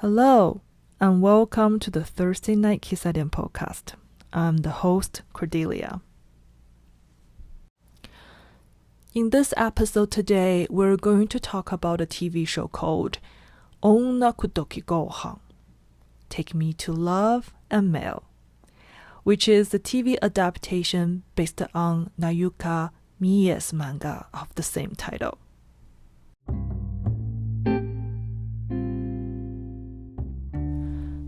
Hello, and welcome to the Thursday Night Kissaten podcast. I'm the host, Cordelia. In this episode today, we're going to talk about a TV show called女くどき飯, Take Me to Love&Meal, which is the TV adaptation based on Nayuka Mie's manga of the same title.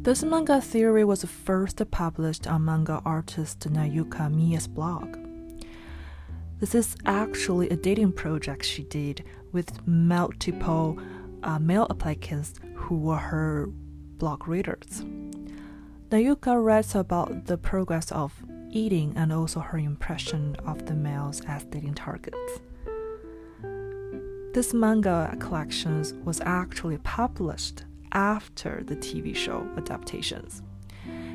This manga theory was first published on manga artist Nayuka Mie's blog. This is actually a dating project she did with multiple male applicants who were her blog readers. Nayuka writes about the progress of eating and also her impression of the males as dating targets. This manga collection was actually published after the TV show adaptations.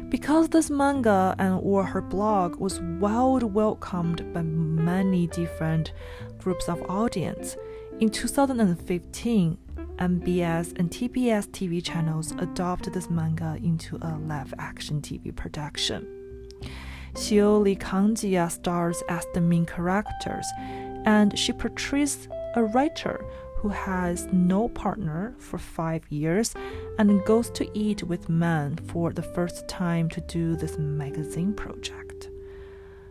Because this manga or her blog was well welcomed by many different groups of audience, in 2015, MBS and TBS TV channels adopted this manga into a live-action TV production. Shiori Kanjiya stars as the main characters, and she portrays a writer who has no partner for 5 years and goes to eat with men for the first time to do this magazine project.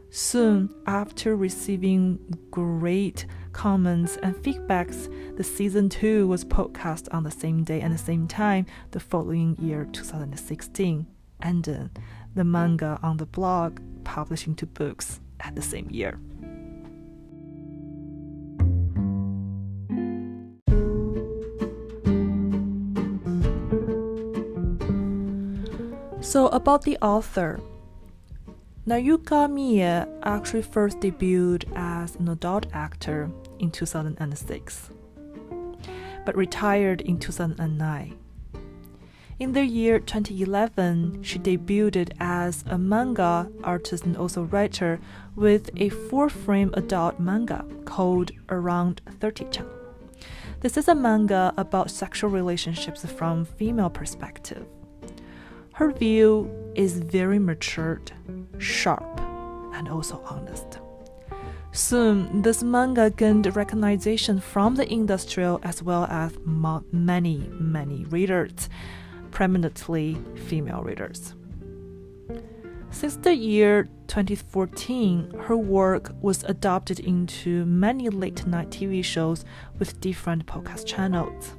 Soon after receiving great comments and feedbacks, the season 2 was podcast on the same day and the same time the following year, 2016, and then the manga on the blog published into books at the same year. So about the author, Nayuka Mie actually first debuted as an adult actor in 2006, but retired in 2009. In the year 2011, she debuted as a manga artist and also writer with a 4-frame adult manga called Around 30chan. This is a manga about sexual relationships from female perspective. Her view is very matured, sharp, and also honest. Soon, this manga gained recognition from the industry as well as many readers, predominantly female readers. Since the year 2014, her work was adopted into many late-night TV shows with different podcast channels.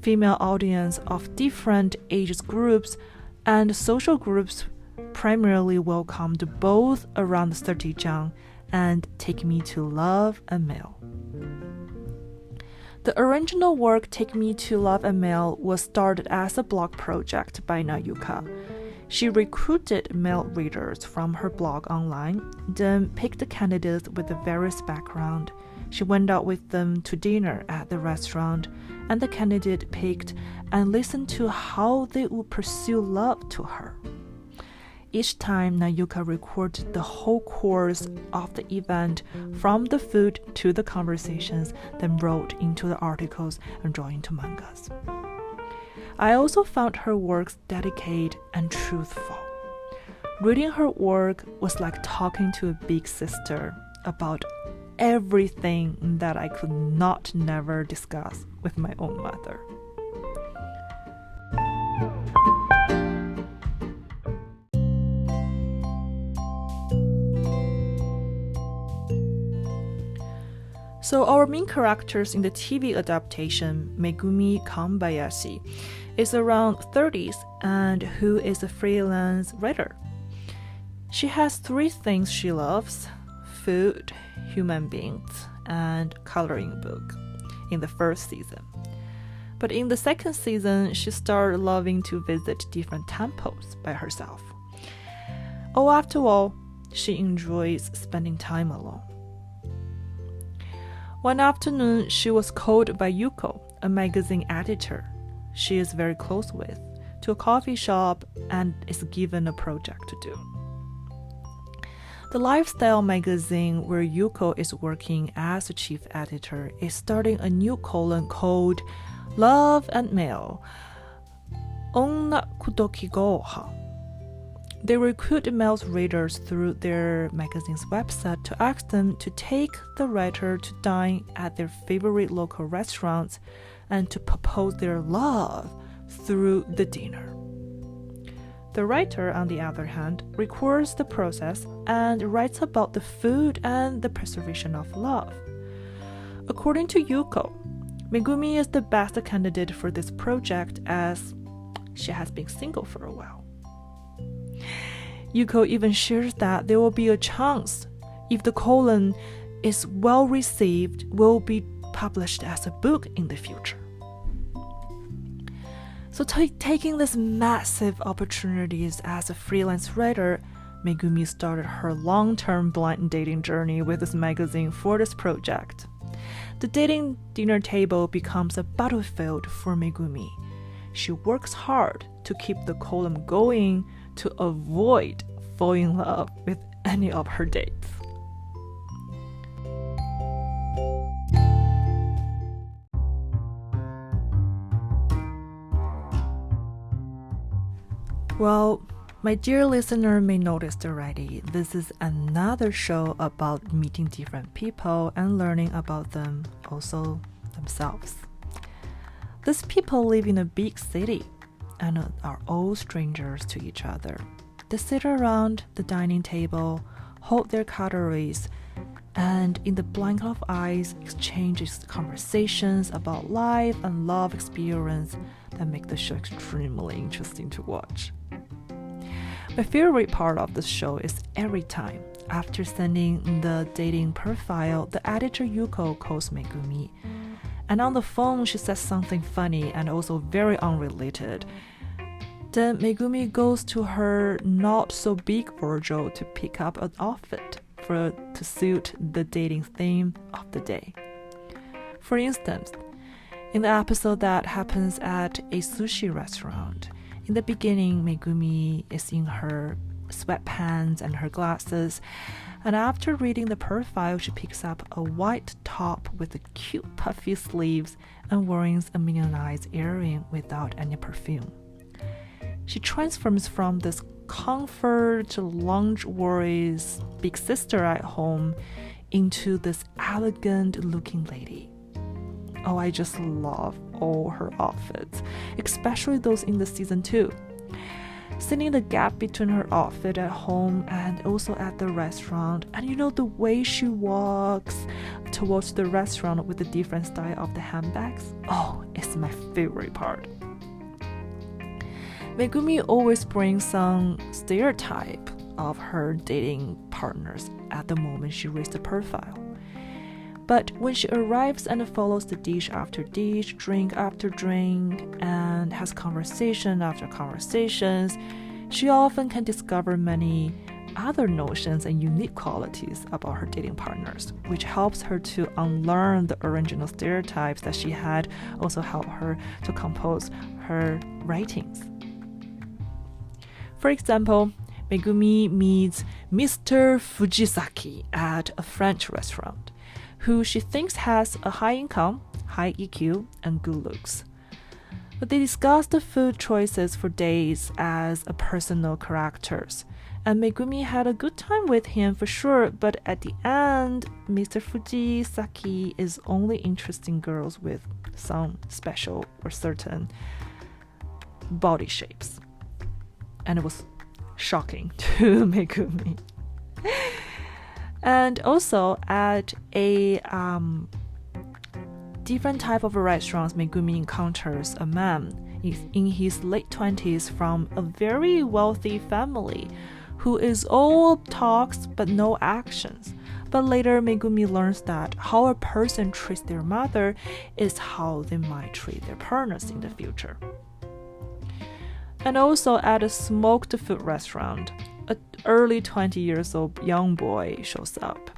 Female audience of different age groups and social groups primarily welcomed both Around 30chan and Take Me to Love&Meal. The original work Take Me to Love&Meal was started as a blog project by Nayuka. She recruited male readers from her blog online, then picked candidates with a various background. She went out with them to dinner at the restaurant, and the candidate picked and listened to how they would pursue love to her. Each time, Nayuka recorded the whole course of the event, from the food to the conversations, then wrote into the articles and drawn into mangas. I also found her works dedicated and truthful. Reading her work was like talking to a big sister about everything that I could never discuss with my own mother. So our main characters in the TV adaptation, Megumi Kambayashi, is around 30s and who is a freelance writer. She has 3 things she loves: food, human beings, and coloring book in the first season. But in the second season, she started loving to visit different temples by herself. After all, she enjoys spending time alone. One afternoon, she was called by Yuko, a magazine editor she is very close with, to a coffee shop and is given a project to do. The lifestyle magazine where Yuko is working as a chief editor is starting a new column called Love&Meal, 女くどき飯. They recruit male readers through their magazine's website to ask them to take the writer to dine at their favorite local restaurants and to propose their love through the dinner. The writer, on the other hand, records the process and writes about the food and the preservation of love. According to Yuko, Megumi is the best candidate for this project as she has been single for a while. Yuko even shares that there will be a chance, if the colon is well received, will be published as a book in the future. So taking these massive opportunities as a freelance writer, Megumi started her long-term blind dating journey with this magazine for this project. The dating dinner table becomes a battlefield for Megumi. She works hard to keep the column going to avoid falling in love with any of her dates. Well, my dear listener may notice already, this is another show about meeting different people and learning about them, also themselves. These people live in a big city and are all strangers to each other. They sit around the dining table, hold their cutleries, and in the blink of eyes exchange conversations about life and love experience that make the show extremely interesting to watch. My favorite part of the show is every time, after sending the dating profile, the editor Yuko calls Megumi. And on the phone, she says something funny and also very unrelated. Then Megumi goes to her not-so-big wardrobe to pick up an outfit to suit the dating theme of the day. For instance, in the episode that happens at a sushi restaurant, in the beginning, Megumi is in her sweatpants and her glasses, and after reading the profile, she picks up a white top with the cute puffy sleeves and wearing a minionized earring without any perfume. She transforms from this comfort lingerie big sister at home into this elegant looking lady. Oh, I just love all her outfits, especially those in the season 2. Seeing the gap between her outfit at home and also at the restaurant, and the way she walks towards the restaurant with the different style of the handbags. Oh, it's my favorite part. Megumi always brings some stereotype of her dating partners at the moment she reads the profile. But when she arrives and follows the dish after dish, drink after drink, and has conversation after conversations, she often can discover many other notions and unique qualities about her dating partners, which helps her to unlearn the original stereotypes that she had, also help her to compose her writings. For example, Megumi meets Mr. Fujisaki at a French restaurant, who she thinks has a high income, high EQ, and good looks. But they discuss the food choices for days as a personal characters, and Megumi had a good time with him for sure, but at the end, Mr. Fujisaki is only interested in girls with some special or certain body shapes. And it was shocking to Megumi. And also at a different type of restaurants, Megumi encounters a man in his late 20s from a very wealthy family who is all talks but no actions. But later, Megumi learns that how a person treats their mother is how they might treat their partners in the future. And also at a smoked food restaurant, an early 20 years old young boy shows up.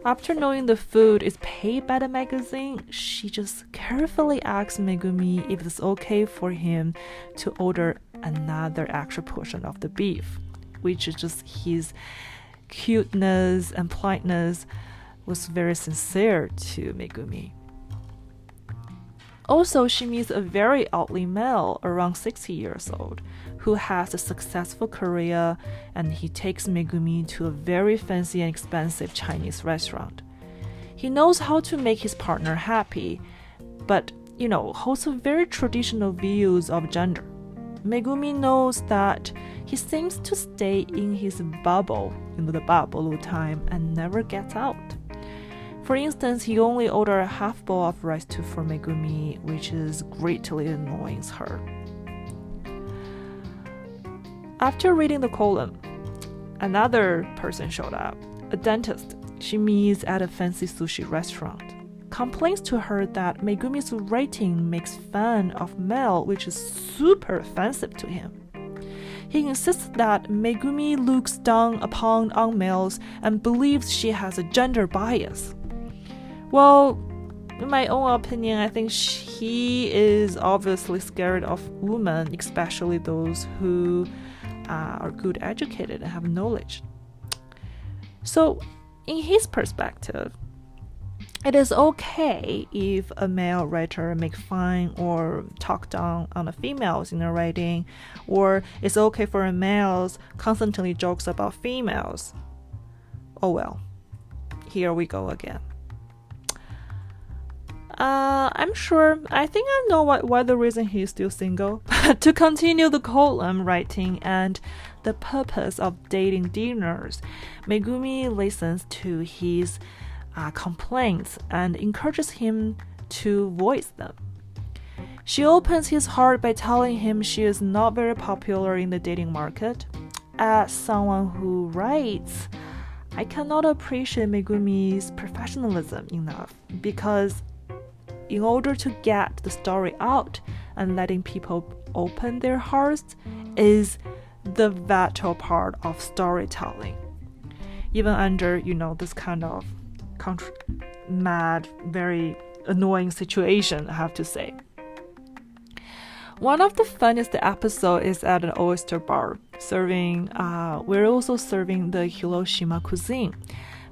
After knowing the food is paid by the magazine, she just carefully asks Megumi if it's okay for him to order another extra portion of the beef, which is just his cuteness and politeness was very sincere to Megumi. Also, she meets a very elderly male around 60 years old who has a successful career, and he takes Megumi to a very fancy and expensive Chinese restaurant. He knows how to make his partner happy, but, holds a very traditional views of gender. Megumi knows that he seems to stay in his bubble, the bubble time, and never gets out. For instance, he only orders a half bowl of rice for Megumi, which is greatly annoying her. After reading the column, another person showed up, a dentist she meets at a fancy sushi restaurant. Complains to her that Megumi's rating makes fun of male, which is super offensive to him. He insists that Megumi looks down upon on males and believes she has a gender bias. Well, in my own opinion, I think he is obviously scared of women, especially those who are good educated and have knowledge. So, in his perspective, it is okay if a male writer makes fun or talk down on the females in the writing, or it's okay for a males constantly jokes about females. Oh well, here we go again. I think I know why the reason he is still single. To continue the column writing and the purpose of dating dinners, Megumi listens to his complaints and encourages him to voice them. She opens his heart by telling him she is not very popular in the dating market. As someone who writes, I cannot appreciate Megumi's professionalism enough, because in order to get the story out and letting people open their hearts is the vital part of storytelling. Even under, this kind of mad, very annoying situation, I have to say. One of the funniest episodes is at an oyster bar. We're also serving the Hiroshima cuisine.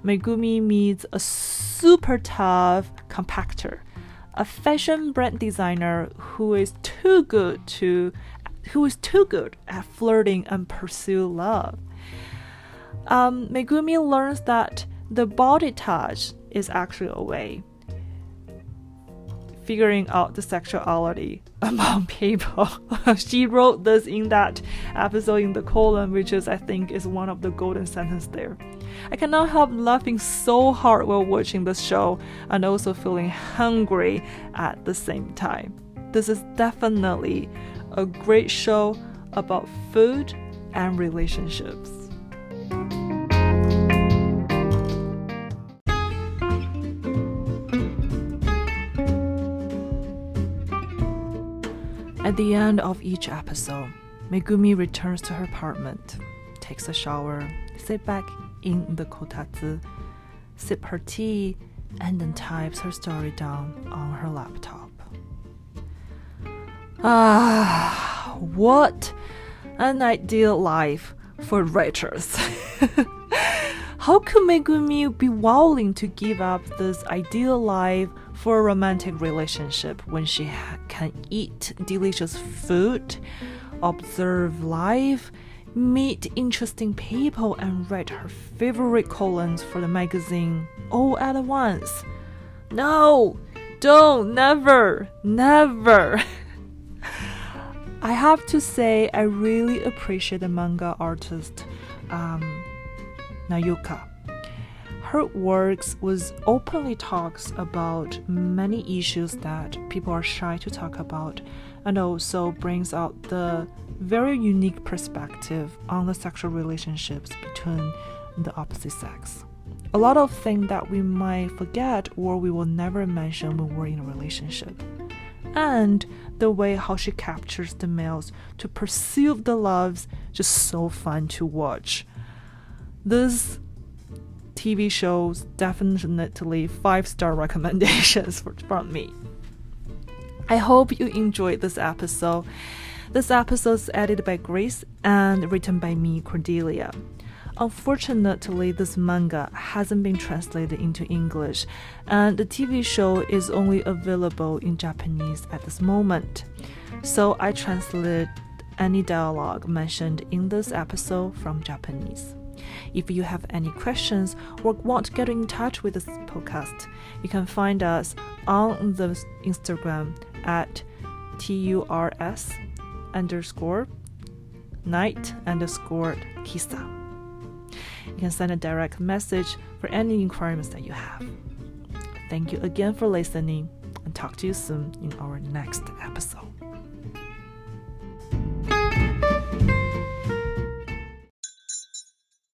Megumi meets a super tough compactor, a fashion brand designer who is too good at flirting and pursue love. Megumi learns that the body touch is actually a way figuring out the sexuality among people. She wrote this in that episode in the column, which I think is one of the golden sentences there. I cannot help laughing so hard while watching the show and also feeling hungry at the same time. This is definitely a great show about food and relationships. At the end of each episode, Megumi returns to her apartment, takes a shower, sits back in the kotatsu, sips her tea, and then types her story down on her laptop. What an ideal life for writers. How could Megumi be willing to give up this ideal life for a romantic relationship when she can eat delicious food, observe life, meet interesting people, and write her favorite columns for the magazine all at once? No, don't, never. I have to say, I really appreciate the manga artist Nayuka. Her works openly talks about many issues that people are shy to talk about, and also brings out the very unique perspective on the sexual relationships between the opposite sex. A lot of things that we might forget or we will never mention when we're in a relationship. And the way how she captures the males to pursue the loves, just so fun to watch. This TV shows definitely 5-star recommendations from me. I hope you enjoyed this episode. This episode is edited by Grace and written by me, Cordelia. unfortunately, this manga hasn't been translated into English, and the TV show is only available in Japanese at this moment. So I translated any dialogue mentioned in this episode from Japanese. If you have any questions or want to get in touch with this podcast, you can find us on the Instagram at TURS_night_kissa. You can send a direct message for any inquiries that you have. Thank you again for listening, and talk to you soon in our next episode.